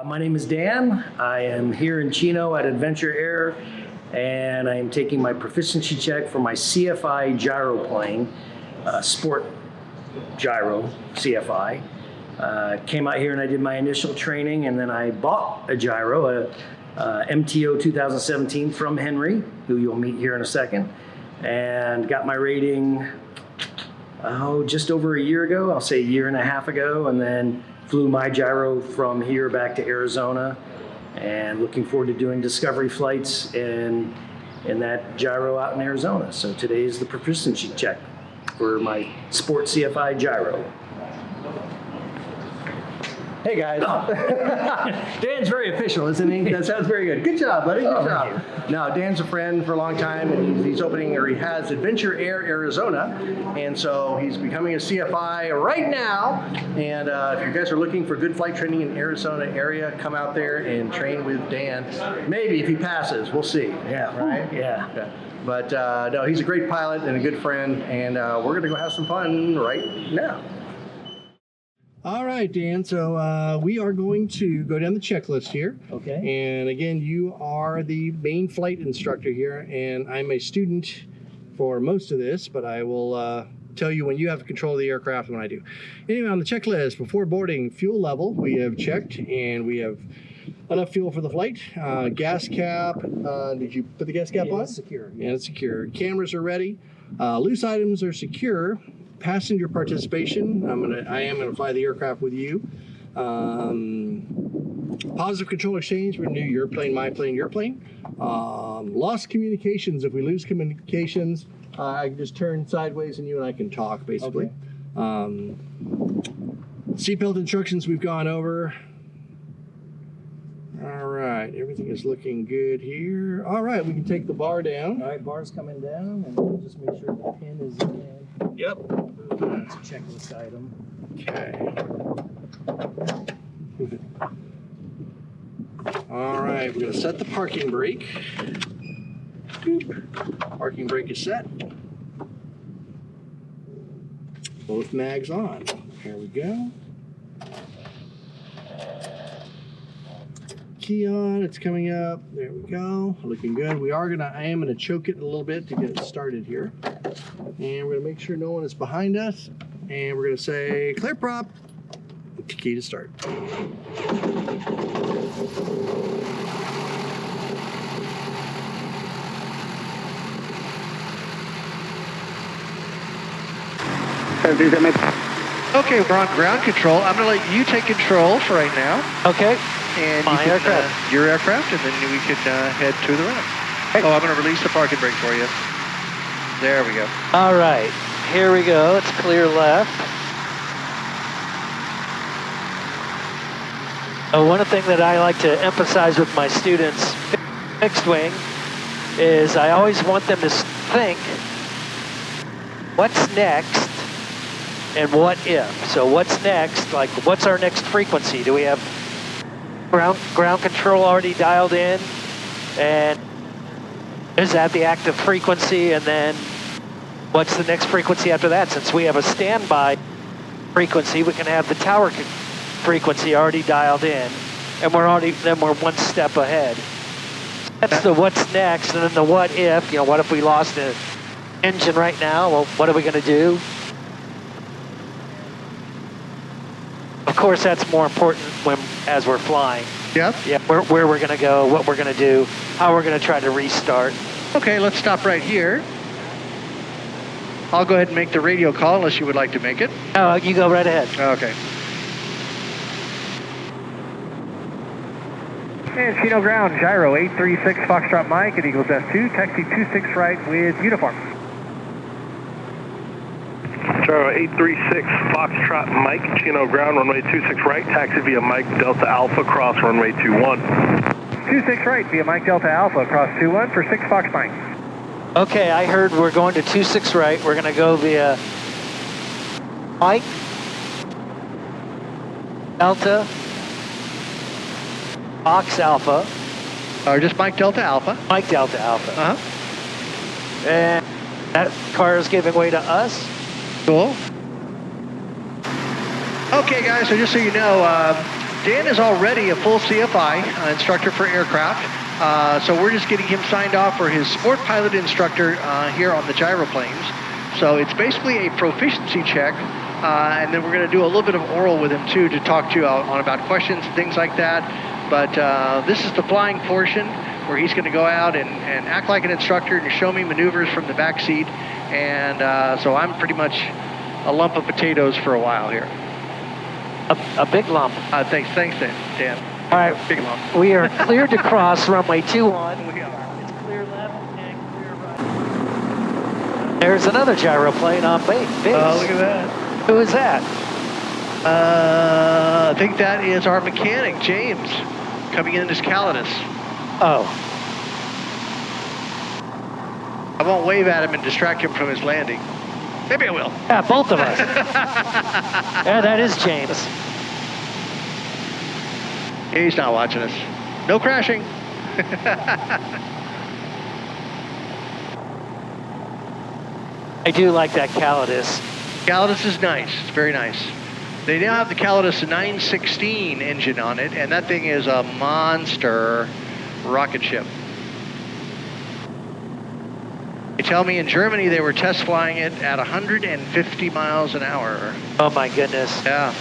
My name is Dan. I am here in Chino at Adventure Air, and I am taking my proficiency check for my CFI Gyroplane, sport gyro, CFI. Came out here and I did my initial training, and then I bought a gyro, a MTO 2017 from Henry, who you'll meet here in a second, and got my rating, just over a year ago, I'll say a year and a half ago, and then flew my gyro from here back to Arizona, and looking forward to doing discovery flights in that gyro out in Arizona. So today is the proficiency check for my sport CFI gyro. Hey guys. Oh. Dan's very official, isn't he? That sounds very good. Good job, buddy. Good job. Now, Dan's a friend for a long time, and he's opening, or he has Adventure Air Arizona, and so he's becoming a CFI right now. And if you guys are looking for good flight training in Arizona area, come out there and train with Dan. Maybe if he passes, we'll see. Yeah. Right? Yeah. But no, he's a great pilot and a good friend, and we're gonna go have some fun right now. All right, Dan, so we are going to go down the checklist here. Okay. And again, you are the main flight instructor here, and I'm a student for most of this, but I will tell you when you have control of the aircraft and when I do. Anyway, on the checklist, before boarding, fuel level, we have checked, and we have enough fuel for the flight. Gas cap, did you put the gas cap on? It's secure. Yeah, it's secure. Cameras are ready. Loose items are secure. Passenger participation, I am gonna fly the aircraft with you. Positive control exchange, we're gonna do your plane, my plane, your plane. Lost communications, if we lose communications, I can just turn sideways and you and I can talk, basically. Okay. Seatbelt instructions we've gone over. All right, everything is looking good here. All right, we can take the bar down. All right, bar's coming down, and we'll just make sure the pin is in. Yep. That's a checklist item. Okay. All right, we're going to set the parking brake. Boop. Parking brake is set. Both mags on. Here we go. Key on, it's coming up. There we go. Looking good. I am gonna choke it a little bit to get it started here. And we're gonna make sure no one is behind us. And we're gonna say clear prop. Key to start. Okay, we're on ground control. I'm gonna let you take control for right now. Okay. And my aircraft. Your aircraft, and then we can head to the runway. Hey. Oh, I'm going to release the parking brake for you. There we go. All right, here we go. It's clear left. One thing that I like to emphasize with my students, fixed wing, is I always want them to think, what's next and what if? So what's next? Like, what's our next frequency? Do we have ground control already dialed in, and is that the active frequency? And then what's the next frequency after that? Since we have a standby frequency, we can have the tower frequency already dialed in, and we're one step ahead. That's the what's next. And then the what if, what if we lost an engine right now? Well, what are we going to do? Of course, that's more important as we're flying. Yep. Yeah, where we're going to go, what we're going to do, how we're going to try to restart. Okay, let's stop right here. I'll go ahead and make the radio call unless you would like to make it. Oh, you go right ahead. Okay. And Chino ground, gyro 836 Foxtrot Mike at Eagles S2, taxi 26 right with uniform. Gyro 836 Foxtrot Mike, Chino ground, runway 26 right, taxi via Mike Delta Alpha, cross runway 21. 26 right via Mike Delta Alpha, cross 21 for 6 Fox Mike. Okay, I heard we're going to 26 right. We're going to go via Mike Delta Fox Alpha. Or just Mike Delta Alpha. Mike Delta Alpha. Uh-huh. And that car is giving way to us. Cool. Okay, guys, so just so you know, Dan is already a full CFI instructor for aircraft. So we're just getting him signed off for his sport pilot instructor here on the gyroplanes. So it's basically a proficiency check. And then we're going to do a little bit of oral with him too to talk to you on about questions and things like that. But this is the flying portion where he's going to go out and act like an instructor and show me maneuvers from the back seat. And so I'm pretty much a lump of potatoes for a while here. A big lump. Thanks, Dan. All right, Big lump. we are cleared to cross runway 21. It's clear left and clear right. There's another gyroplane on base. Oh, look at that. Who is that? I think that is our mechanic, James, coming in as Calidus. Oh. I won't wave at him and distract him from his landing. Maybe I will. Yeah, both of us. Yeah, that is James. He's not watching us. No crashing. I do like that Calidus. Calidus is nice. It's very nice. They now have the Calidus 916 engine on it, and that thing is a monster rocket ship. They tell me in Germany they were test flying it at 150 miles an hour. Oh my goodness. Yeah.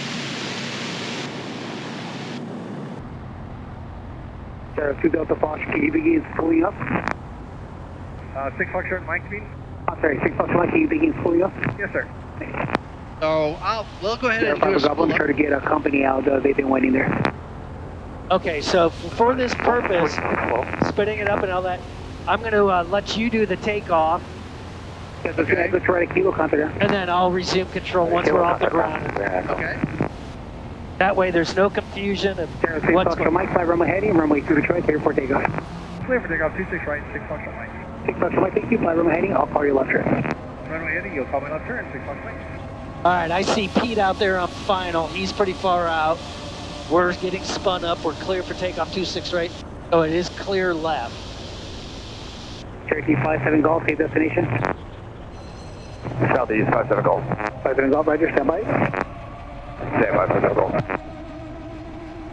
Sarah 2 Delta Fox, can you begin pulling up? 6 Foxtrot Mike, speed. I'm sorry, 6 Fox 1, can you begin pulling up? Yes, sir. So we'll go ahead and do a Sarah 5 split try to get a company out, they've been waiting there. Okay, so for this purpose, spinning it up and all that, I'm going to let you do the takeoff, Yes, let's try to kilo contact. and then I'll resume control once we're off the ground. Okay. That way there's no confusion of Sarah 6 what's Fox going on. Mike, 5 runway heading, runway 2 Detroit, clear for takeoff. Clear for takeoff, 26 right, 6 Foxtrot Mike. 6 Fox Mike, thank you, 5 runway heading, I'll call your left turn. Runway heading, you'll call my left turn, 6 Fox Mike. All right, I see Pete out there on final. He's pretty far out. We're getting spun up. We're clear for takeoff 26 right. Oh, it is clear left. Cherokee 57 Golf, safe destination. Southeast 57 Golf. 57 Golf, Roger, stand by. Stand by 57 Golf.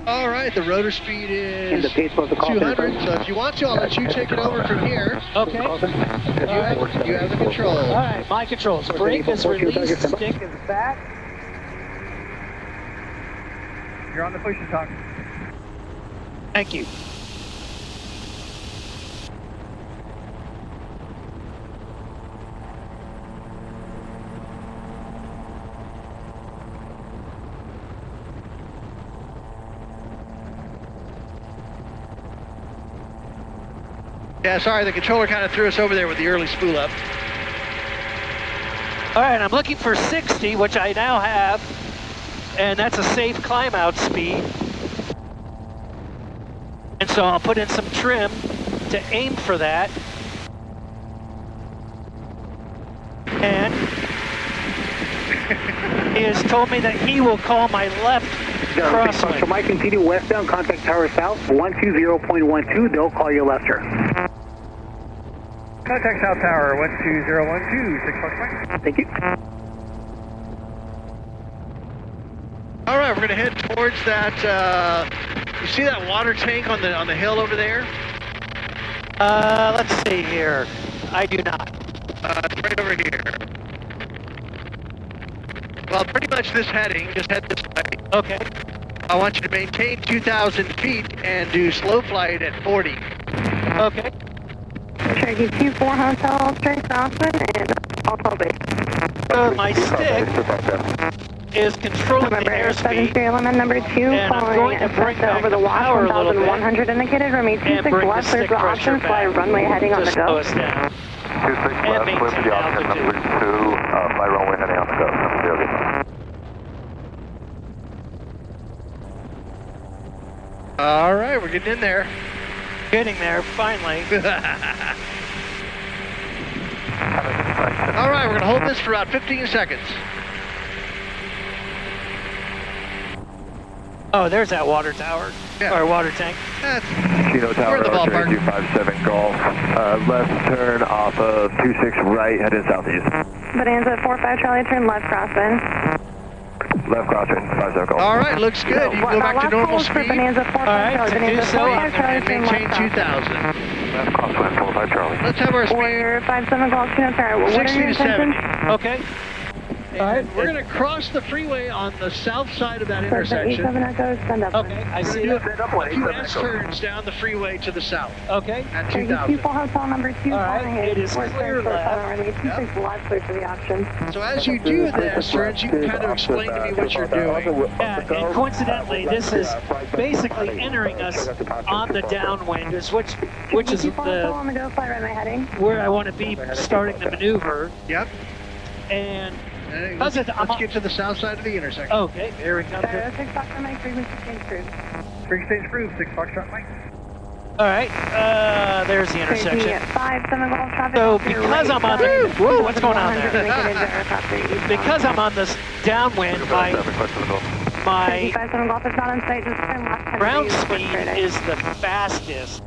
All right, the rotor speed And is the pace was the call. 200, so if you want to, I'll let you take it over from here. Okay. You have the control. All right, my controls. Brake is released. Stick is back. You're on the push to talk. Thank you. Yeah, sorry, the controller kind of threw us over there with the early spool up. All right, I'm looking for 60, which I now have, and that's a safe climb out speed. And so I'll put in some trim to aim for that. And he has told me that he will call my left crosswind. So Mike, continue westbound, contact tower south, 120.12, they'll call your left turn. Contact South Tower, 12012, 6 Fox Mike. Thank you. All right, we're going to head towards that, you see that water tank on the hill over there? Let's see here. I do not. It's right over here. Well, pretty much this heading, just head this way. Okay. I want you to maintain 2,000 feet and do slow flight at 40. Okay. Cherokee 24 Hotel, straight crosswind, and Alto base. So my stick is controlling the Remember, airspeed. 73 element number 2, And I'm following going to bring Cessna back over the the wash, power a little bit 1,100 indicated, runway and 26 bring the left, clear stick for pressure options, fly back runway heading on to the slow go. us down. 26 left, clear for the option number 2, fly runway heading on the go. All right, we're getting in there. Getting there, finally. All right, we're going to hold this for about 15 seconds. Oh, there's that water tower. Yeah. Or water tank. That's, Chino we're Tower, in the ballpark. 257 Golf. Left turn off of 26 right, heading southeast. Bonanza 45 Charlie, turn left crosswind. left crosswind, 50 All right, looks good. You can go back to normal speed. All right, to do so, And maintain 2,000. Left crosswind, 45 Charlie. Let's have our speed. We're 57 Golf Chino Tower. What are 60 your to 70. intentions? Okay. All right. We're going to cross the freeway on the south side of that intersection. 87 Echo, stand up. Okay, I see Do it. a few S-turns down the freeway to the south Okay. at Cherokee 2,000. 24 Hotel number 2. All right, calling it is clear left. 26 left, clear for the option. So as you do the S-turns, you can kind of explain to me what you're doing. Yeah, and coincidentally, this is basically entering us on the downwind, which is 24 Hotel the on the go, flight right, my heading. where I want to be starting the maneuver. Yep. And Let's get to the south side of the intersection. okay, there we come. Gyro 6 Foxtrot Mike, frequency change cruise. Frequency approved, 6 Foxtrot Mike. All right, there's the intersection. Cherokee 57 Golf traffic. So to your because right. I'm on the whoa, what's going on 100 there? indicated Gyrocopter eastbound. Because I'm on this downwind, my Cherokee 57 Golf is not on site, just turn left. 10 ground degrees, speed straight ahead. is the fastest,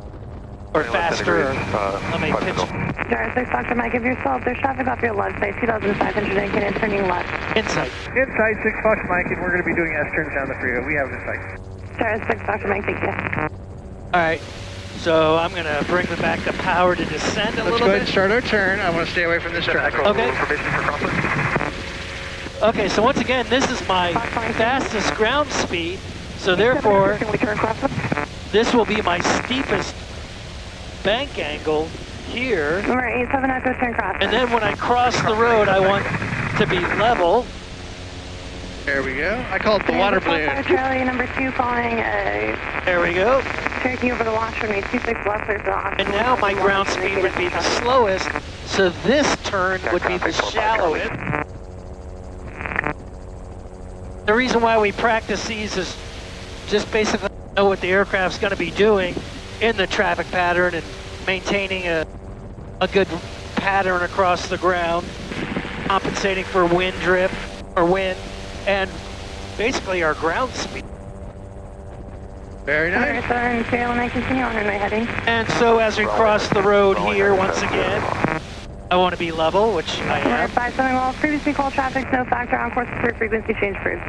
or faster. Let me pitch Gyro 6 Foxtrot Mike, if you're still up, there's traffic off your left side, 2,500 indicated, turning left. insight. Inside 6 Fox Mike, and we're going to be doing S-turns down the freeway. We have it in sight. Gyro 6 Foxtrot Mike, thank you. All right, so I'm gonna bring back the power to descend a Let's little go ahead and bit. start our turn. I want to stay away from this traffic. Okay. Okay, so once again, this is my fastest ground speed, so therefore, Can we turn across it? this will be my steepest bank angle here. Number 87 Echo, turn cross. And then when I cross the road, I want to be level. There we go. I call it the water balloon. Charlie, number 2, calling There we go. Cherokee over the wash from me, 26 left, clear for the option. And now my ground speed would be the slowest, so this turn would be the shallowest. The reason why we practice these is just basically know what the aircraft's going to be doing in the traffic pattern and maintaining a good pattern across the ground, compensating for wind drift or wind, and basically our ground speed. Very nice. Southern tail and I continue on runway heading. And so as we cross the road here once again, I want to be level, which I Number am. 57 Golf, previously called traffic, no factor, on course clear, frequency change approved.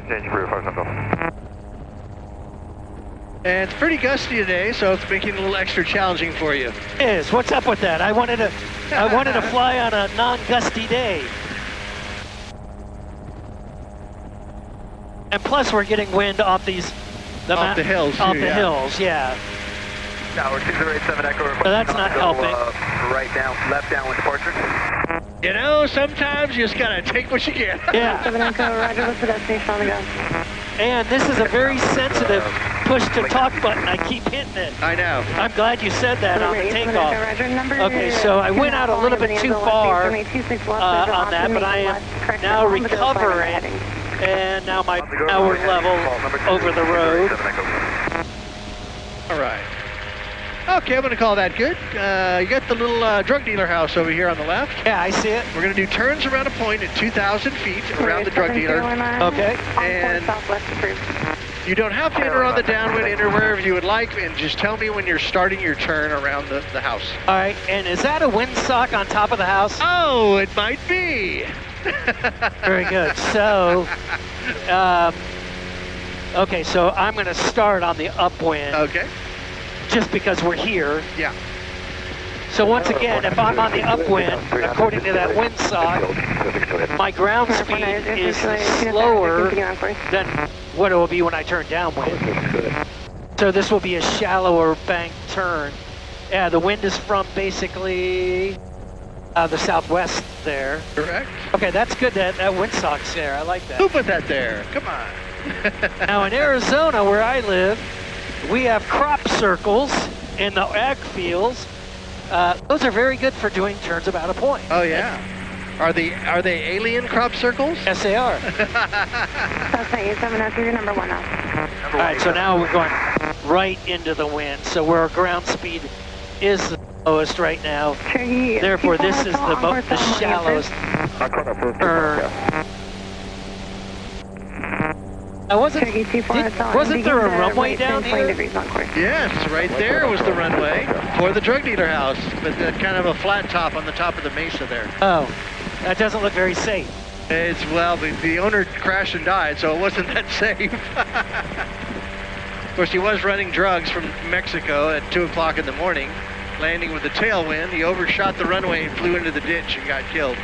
Change approved, 50. And it's pretty gusty today, so it's making it a little extra challenging for you. It is. What's up with that? I wanted to fly on a non-gusty day. And plus we're getting wind off these Off the hills, Off too, the yeah. hills, yeah. Tower 2087 Echo. So that's not helping. Right down, left downwind departure. You know, sometimes you just gotta take what you get. Yeah. 7 Echo, roger, what's the destination on the go? And this is a very sensitive push to talk button. I keep hitting it. I know. I'm glad you said that on the Number 8, 7 takeoff. Echo, roger, number Okay, so I went out a little bit too far on that, but I am now recovering, and now we're level over the road. All right. Okay, I'm gonna call that good. You got the little drug dealer house over here on the left. Yeah, I see it. We're gonna do turns around a point at 2,000 feet around the drug dealer. Okay. And you don't have to enter on the downwind, enter wherever you would like, and just tell me when you're starting your turn around the house. All right, and is that a windsock on top of the house? Oh, it might be. Very good. So, okay, so I'm going to start on the upwind. Okay. Just because we're here. Yeah. So once again, if I'm on the upwind, according to that windsock, my ground speed is slower than what it will be when I turn downwind. So this will be a shallower bank turn. Yeah, the wind is from basically the southwest there. Correct. Okay, that's good that windsock's there. I like that. Who put that there? Come on. Now in Arizona, where I live, we have crop circles in the ag fields. Those are very good for doing turns about a point. Oh yeah. Are they alien crop circles? Yes, they are. Okay, 7 Echo, your number 1 now. All right, so now we're going right into the wind. So where our ground speed is the lowest right now. Therefore, this is the shallowest turn. Wasn't there a runway down here? Yes, right there was the runway for the drug dealer house, but kind of a flat top on the top of the mesa there. Oh, that doesn't look very safe. Well, the owner crashed and died, so it wasn't that safe. Of course, he was running drugs from Mexico at 2 o'clock in the morning, landing with a tailwind. He overshot the runway and flew into the ditch and got killed.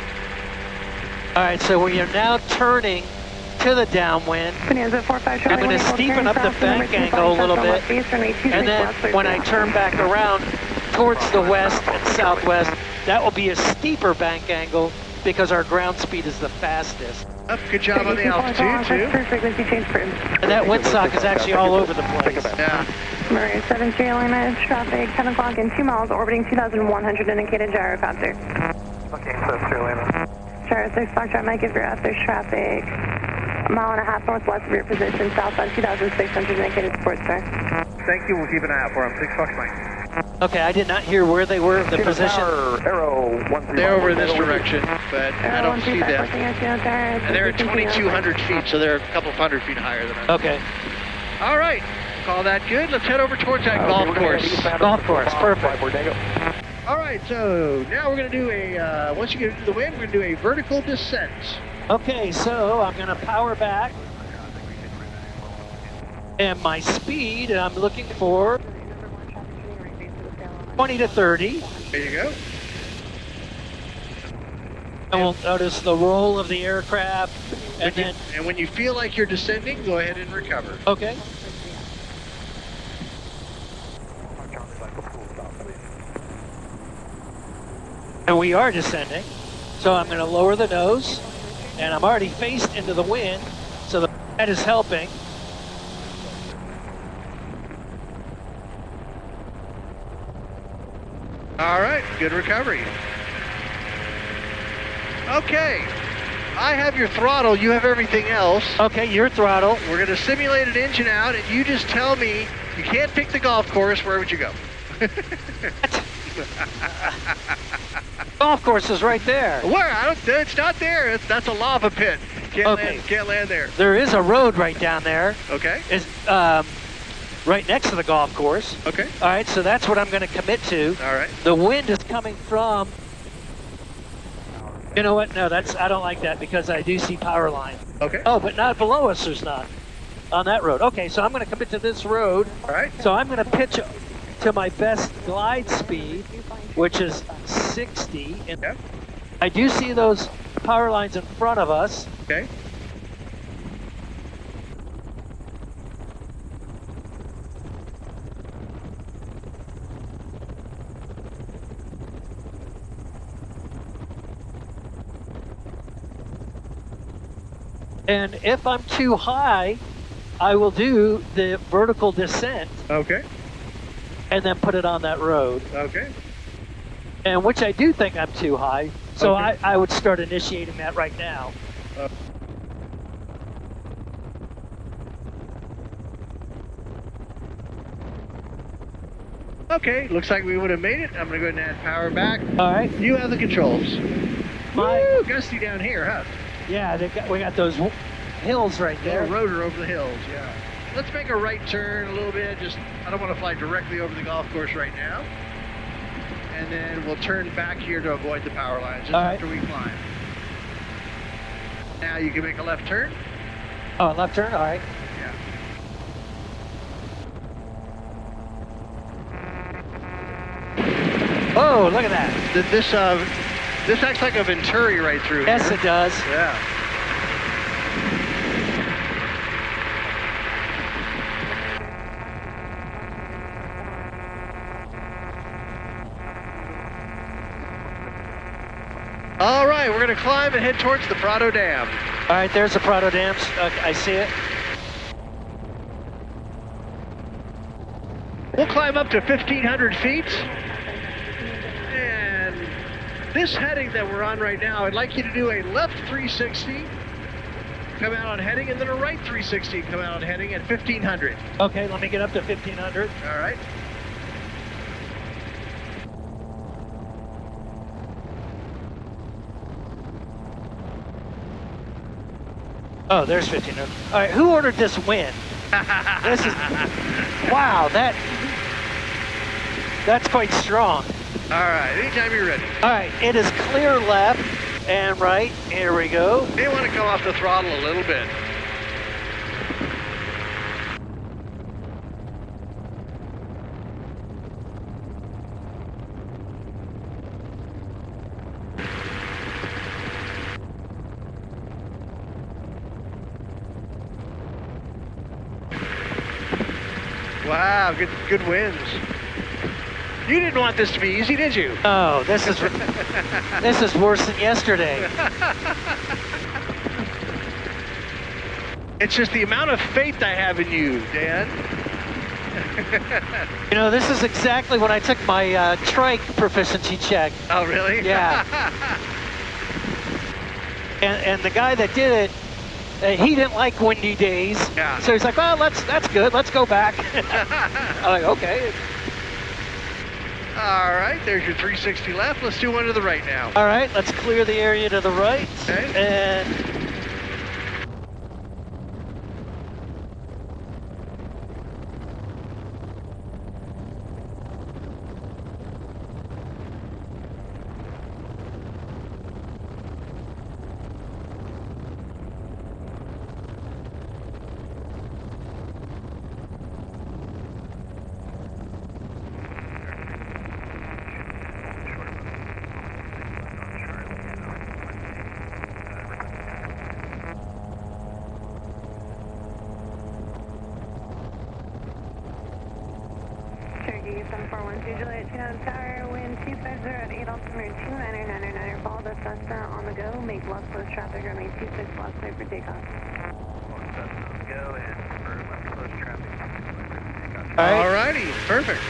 All right, so we are now turning to the downwind. I'm going to steepen up the bank angle a little bit, and then when I turn back around towards the west and southwest, that will be a steeper bank angle because our ground speed is the fastest. Good job on the altitude, too. And that windsock is actually all over the place. Yeah. Murray 7 Carolina, traffic 10 o'clock and 2 miles, orbiting 2,100 indicated gyrocopter. Okay, 7 Carolina. Gyro 6 Foxtrot Mike, if you're out, there's traffic a mile and a half northwest of your position, southbound 2,600 indicated sports car. Thank you, we'll keep an eye out for them. 6 Fox Mike. Okay, I did not hear where they were, the position. Arrow 131. They're over in this direction, but I don't see them. And they're at 2,200 feet, so they're a couple hundred feet higher than us. Okay. All right, call that good. Let's head over towards that golf course. Golf course, perfect. All right, so now we're going to do a, once you get into the wind, we're going to do a vertical descent. Okay, so I'm going to power back. And my speed, I'm looking for 20 to 30. There you go. And we'll notice the roll of the aircraft. And when you feel like you're descending, go ahead and recover. Okay. And we are descending. So I'm going to lower the nose. And I'm already faced into the wind. So that is helping. All right, good recovery. Okay, I have your throttle, you have everything else. Okay, your throttle. We're going to simulate an engine out, and you just tell me, you can't pick the golf course, where would you go? Golf course is right there. Where? It's not there. That's a lava pit. Can't land there. There is a road right down there. Okay. It's right next to the golf course. Okay. All right, so that's what I'm going to commit to. All right. The wind is coming from. You know what? No, I don't like that because I do see power line. Okay. Oh, but not below us. There's not on that road. Okay, so I'm going to commit to this road. All right. So I'm going to pitch to my best glide speed, which is 60. And yep. I do see those power lines in front of us. Okay. And if I'm too high, I will do the vertical descent. Okay. And then put it on that road. Okay. And which I do think I'm too high. So okay. I would start initiating that right now. Okay, looks like we would have made it. I'm going to go ahead and add power back. All right. You have the controls. Woo, gusty down here, huh? Yeah, we got those hills right there. A rotor over the hills, yeah. Let's make a right turn a little bit. I don't want to fly directly over the golf course right now. And then we'll turn back here to avoid the power lines just after we climb. Now you can make a left turn. Oh, left turn? All right. Yeah. Oh, look at that. This acts like a Venturi right through here. Yes, it does. Yeah. All right, we're going to climb and head towards the Prado Dam. All right, there's the Prado Dam. I see it. We'll climb up to 1,500 feet. And this heading that we're on right now, I'd like you to do a left 360, come out on heading, and then a right 360, come out on heading at 1,500. Okay, let me get up to 1,500. All right. Oh, there's 1,500. All right, who ordered this wind? This is, wow, that's quite strong. All right, anytime you're ready. All right, it is clear left. and right. Here we go. May want to come off the throttle a little bit. Wow, good winds. You didn't want this to be easy, did you? Oh, this is this is worse than yesterday. It's just the amount of faith I have in you, Dan. You know, this is exactly when I took my trike proficiency check. Oh, really? Yeah. and the guy that did it, he didn't like windy days. Yeah. So he's like, well, that's good. Let's go back. I'm like, okay. All right, there's your 360 left. Let's do one to the right now. All right, let's clear the area to the right. Okay. And Cherokee 741 Juliet, Chino Tower, wind 250 at 8 altimeter 2999er, follow the Cessna on the go, make left close traffic, runway 26 left clear for takeoff. All righty, perfect.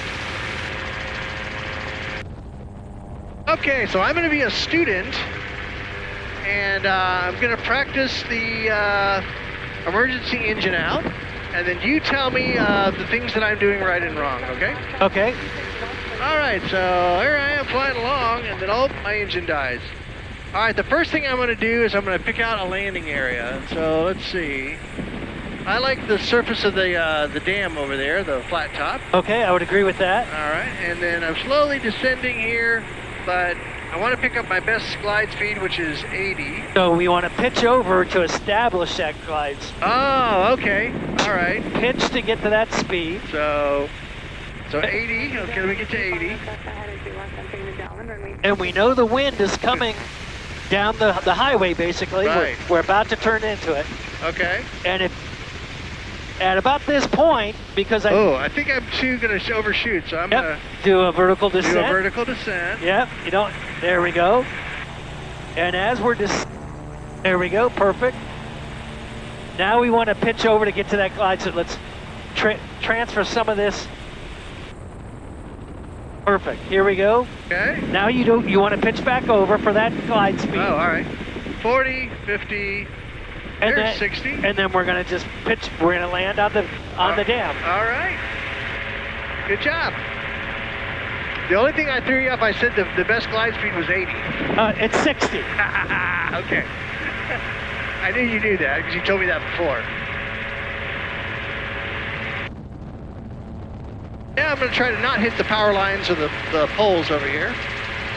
Okay, so I'm going to be a student, and I'm going to practice the emergency engine out, and then you tell me the things that I'm doing right and wrong, okay? okay. All right, so here I am flying along, and then, oh, my engine dies. All right, the first thing I'm going to do is I'm going to pick out a landing area. So let's see. I like the surface of the dam over there, the flat top. Okay, I would agree with that. All right, and then I'm slowly descending here, but I want to pick up my best glide speed, which is 80. So we want to pitch over to establish that glide speed. Oh, okay. All right. Pitch to get to that speed. So 80. Okay, we get to 80. And we know the wind is coming down the highway, basically. Right. We're about to turn into it. Okay. And if at about this point, because I think I'm going to overshoot, so I'm going to do a vertical descent. do a vertical descent. Yep, you don't, there we go. And as we're there we go, perfect. Now we want to pitch over to get to that glide, so let's transfer some of this. Perfect, here we go. Okay. Now you want to pitch back over for that glide speed. Oh, all right. 40, 50, and there's then, 60. And then we're going to just pitch, we're going to land on the dam. All right. Good job. The only thing I threw you up, I said the best glide speed was 80. It's 60. Okay. I knew you knew that because you told me that before. Yeah, I'm going to try to not hit the power lines or the poles over here.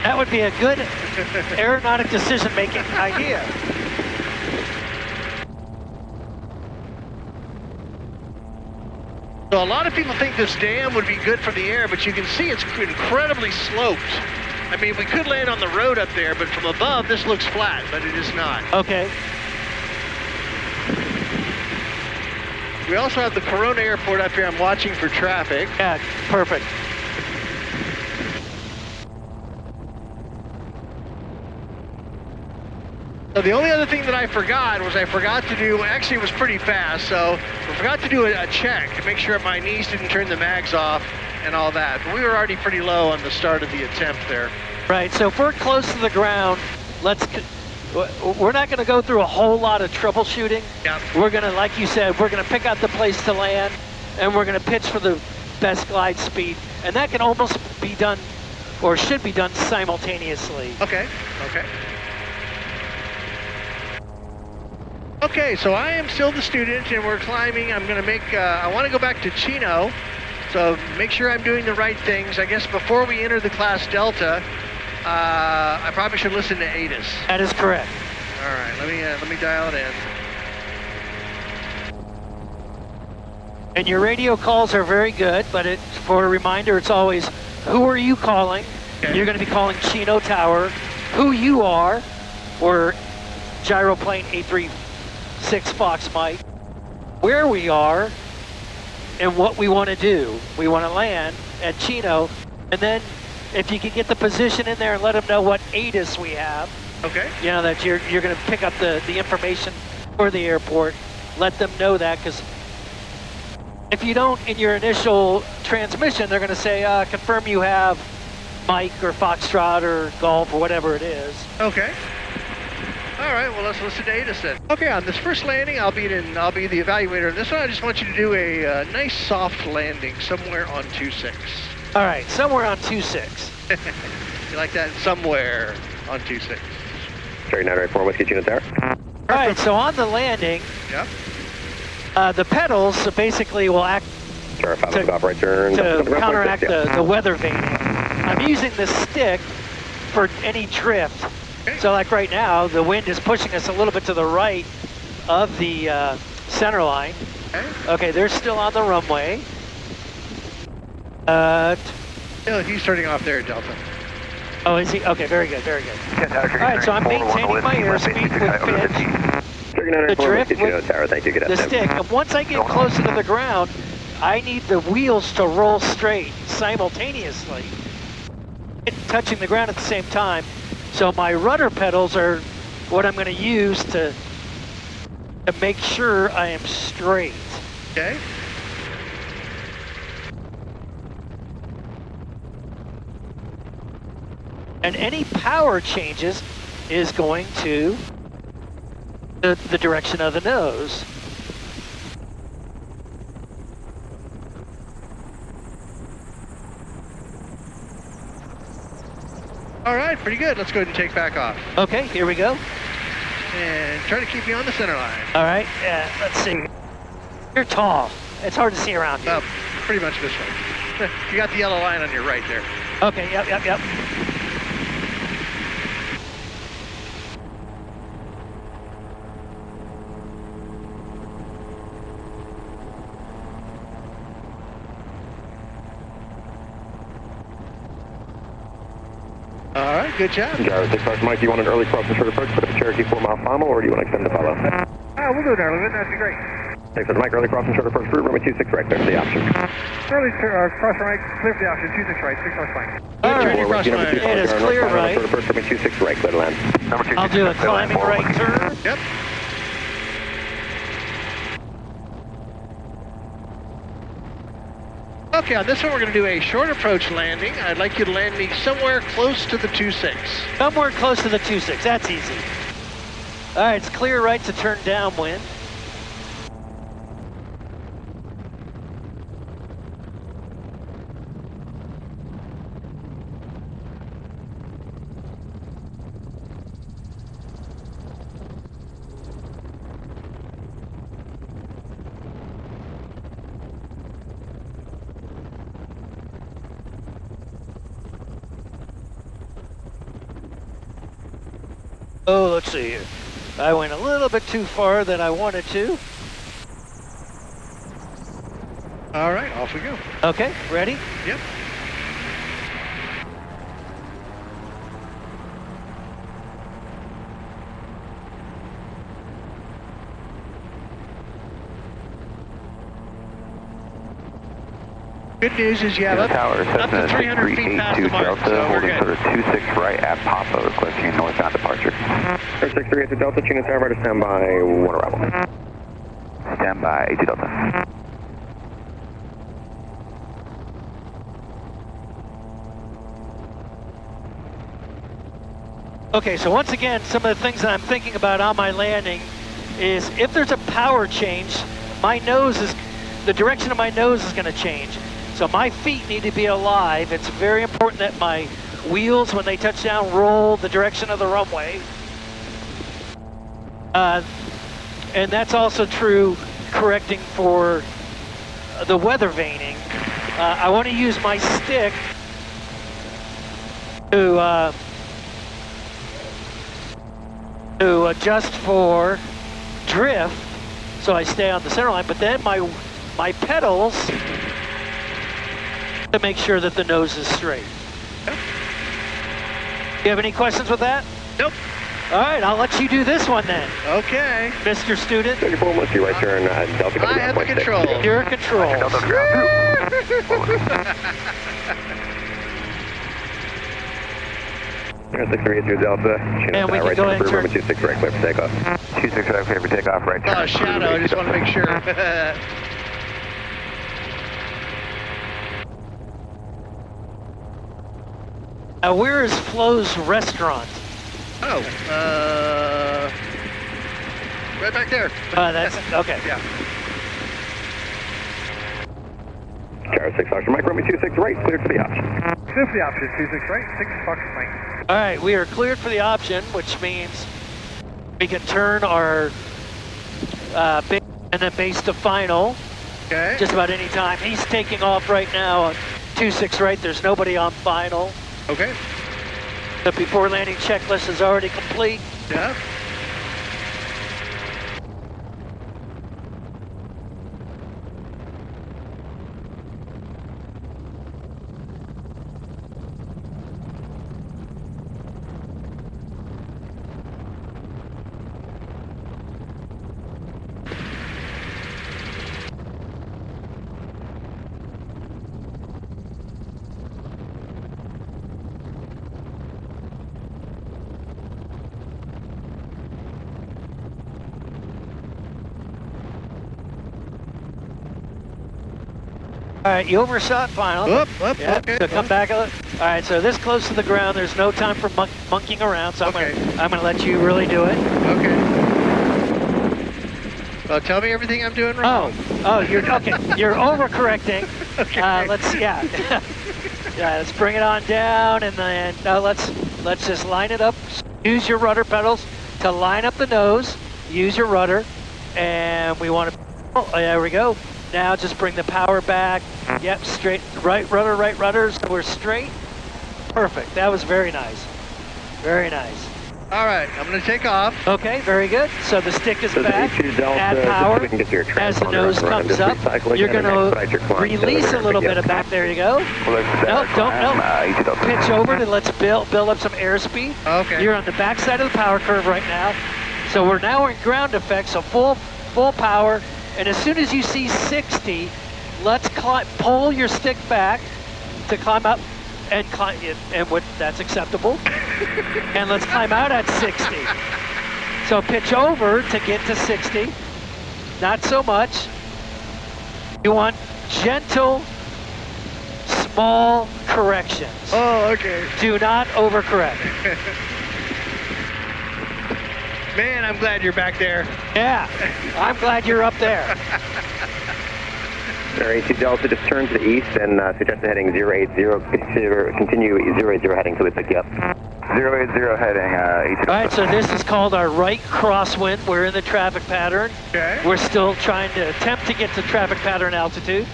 That would be a good aeronautic decision-making idea. So a lot of people think this dam would be good for the air, but you can see it's incredibly sloped. I mean, we could land on the road up there, but from above, this looks flat, but it is not. Okay. We also have the Corona Airport up here. I'm watching for traffic. Yeah, perfect. So the only other thing that I forgot to do, actually it was pretty fast, so I forgot to do a check to make sure my knees didn't turn the mags off and all that. But we were already pretty low on the start of the attempt there. Right, so if we're close to the ground, we're not going to go through a whole lot of troubleshooting. Yep. We're going to, like you said, we're going to pick out the place to land, and we're going to pitch for the best glide speed. And that can almost be done, or should be done simultaneously. Okay, okay. Okay, so I am still the student, and we're climbing. I'm going to make, I want to go back to Chino, so make sure I'm doing the right things. I guess before we enter the class Delta, I probably should listen to ATIS. That is correct. All right, let me dial it in. And your radio calls are very good, but for a reminder, it's always, who are you calling? Okay. You're going to be calling Chino Tower. Who you are, or Gyroplane 836 Fox Mike. Where we are, and what we want to do. We want to land at Chino, and then if you can get the position in there and let them know what ATIS we have. Okay. You know, that you're going to pick up the information for the airport. Let them know that, because if you don't, in your initial transmission, they're going to say, confirm you have Mike or Foxtrot or Golf or whatever it is. Okay. All right, well, let's listen to ATIS then. Okay, on this first landing, I'll be the evaluator. This one, I just want you to do a nice soft landing somewhere on 26. All right, somewhere on 26. You like that? Somewhere on 26. Cherry 984, Whiskey Chino Tower. All right, so on the landing, Yep. The pedals basically will act Sure, follow off right turn. to counteract the weather veining. I'm using the stick for any drift. Okay. So like right now, the wind is pushing us a little bit to the right of the center line. Okay. Okay, they're still on the runway. Yeah, he's turning off there, Delta. Oh, is he? Okay, very good, very good. All right, so I'm maintaining my airspeed with pitch. The drift with Tower, thank you. Good the stick, and once I get closer to the ground, I need the wheels to roll straight simultaneously, touching the ground at the same time. So my rudder pedals are what I'm going to use to make sure I am straight. Okay. And any power changes is going to the direction of the nose. All right, pretty good. Let's go ahead and take back off. Okay, here we go. And try to keep you on the center line. All right, let's see. You're tall. It's hard to see around you. Pretty much this way. You got the yellow line on your right there. Okay, yep. All right, good job. Gyro 6 Fox Mike, do you want an early cross and short approach for the Cherokee 4-mile final, or do you want to extend the follow? We'll do it early, that'd be great. Thanks for the Mike, early cross and short approach route, runway 26 right, there's the option. Early cross right, clear for the option, 26 right, 6 hours fine. All right, Turning cross line. it is clear right. Short approach, runway 26 right, clear to land. I'll do a climbing right turn. Yep. Okay, on this one we're going to do a short approach landing. I'd like you to land me somewhere close to the 26. Somewhere close to the 26, that's easy. All right, it's clear right to turn downwind. Oh, let's see here. I went a little bit too far than I wanted to. All right, off we go. Okay, ready? Yep. Good news is you have up to 300 feet past the mark, so we're good. 26 right at Papa, requesting northbound departure. 638 to Delta, Chino Tower, to stand by, 1 arrival. Stand by, 82 Delta. Okay, so once again, some of the things that I'm thinking about on my landing is if there's a power change, the direction of my nose is going to change. So my feet need to be alive. It's very important that my wheels, when they touch down, roll the direction of the runway. And that's also true correcting for the weather veining. I want to use my stick to to adjust for drift, so I stay on the center line, but then my pedals to make sure that the nose is straight. Yep. You have any questions with that? Nope. All right, I'll let you do this one then, Okay. Mr. Student. 34, let's see right turn, Delta. I have the control. Your controls. Delta ground. Air 632 Delta. And we can go ahead and turn. 26 right, clear for takeoff. 26 right, clear for takeoff, right turn. Oh, shadow, I just want to make sure. Now, where is Flo's restaurant? Oh, right back there. That's, okay. Yeah. Gyro 6 Fox Mike, Romeo 26 right, cleared for the option. Clear for the option, 26 right, 6 Fox Mike. All right, we are cleared for the option, which means we can turn our base and then base to final Okay. just about any time. He's taking off right now on 26 right. There's nobody on final. Okay. The before landing checklist is already complete. Yeah. All right, you overshot final. Whoop, Yeah, okay. so come back. All right, so this close to the ground, there's no time for monkeying around, so Okay. I'm gonna let you really do it. Okay. Well, tell me everything I'm doing wrong. Oh, you're okay. You're overcorrecting. Okay. Yeah, let's bring it on down, and then let's just line it up. Use your rudder pedals to line up the nose. Use your rudder, and we want to. Oh, there we go. Now just bring the power back. Yep, straight. Right rudder. So we're straight. Perfect. That was very nice. Very nice. All right, I'm going to take off. Okay, very good. So the stick is back. Add power. As the nose comes up, you're going to release a little bit of back. There you go. No. Pitch over and let's build up some airspeed. Okay. You're on the back side of the power curve right now. So we're now in ground effect, so full power. And as soon as you see 60, let's pull your stick back to climb up and climb it, and that's acceptable. And let's climb out at 60. So pitch over to get to 60. Not so much. You want gentle, small corrections. Oh, okay. Do not overcorrect. Man, I'm glad you're back there. Yeah, I'm glad you're up there. AC Delta, just turn to the east and suggest heading 080, continue 080 heading till we pick you up. 080 heading, AC Delta. All right, so this is called our right crosswind. We're in the traffic pattern. Okay. We're still trying to attempt to get to traffic pattern altitude.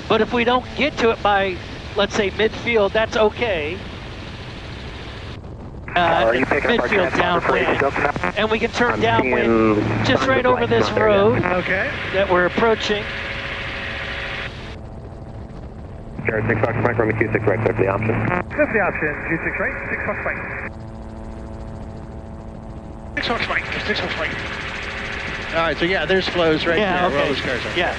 But if we don't get to it by, let's say, midfield, that's okay. Midfield downwind. And we can turn downwind just right over this road Okay. that we're approaching. Gyro 6 Fox Mike, Romeo 26 right, clear for the option. Clear for the option, 26 right, 6 Fox Mike. 6 Fox Mike, 6 Fox Mike. All right, so yeah, there's flows right Yeah, there where all okay. those cars are. Yeah.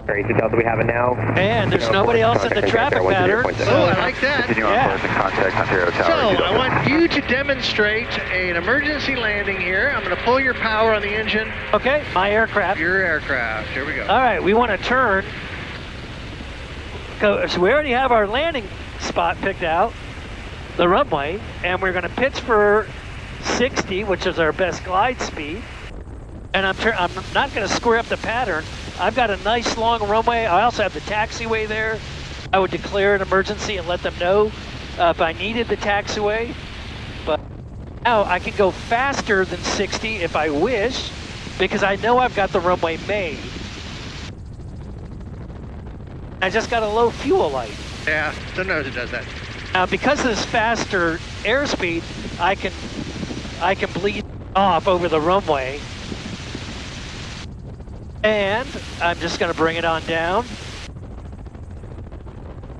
AC Delta, we have it now. And there's nobody else in the traffic pattern. Oh, I like that. Continue Yeah. on course and contact Ontario So, Tower. I want you to demonstrate an emergency landing here. I'm going to pull your power on the engine. Okay, my aircraft. Your aircraft. Here we go. All right, we want to turn. So we already have our landing spot picked out, the runway, and we're going to pitch for 60, which is our best glide speed. And I'm not going to square up the pattern. I've got a nice long runway. I also have the taxiway there. I would declare an emergency and let them know if I needed the taxiway. But now I can go faster than 60 if I wish, because I know I've got the runway made. I just got a low fuel light. Yeah, sometimes it does that. Now, because of this faster airspeed, I can bleed off over the runway. And I'm just going to bring it on down,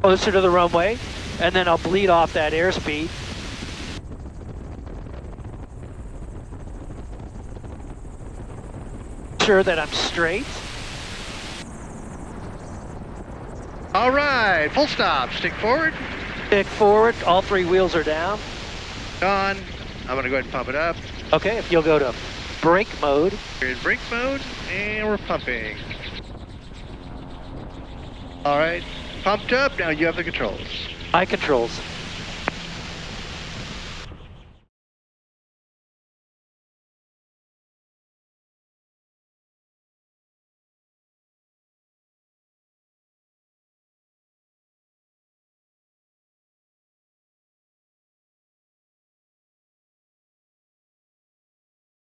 closer to the runway, and then I'll bleed off that airspeed. Sure that I'm straight. All right, full stop. Stick forward. Stick forward. All three wheels are down. On. I'm going to go ahead and pump it up. Okay, if you'll go to brake mode. We're in brake mode, and we're pumping. All right, pumped up. Now you have the controls. High controls.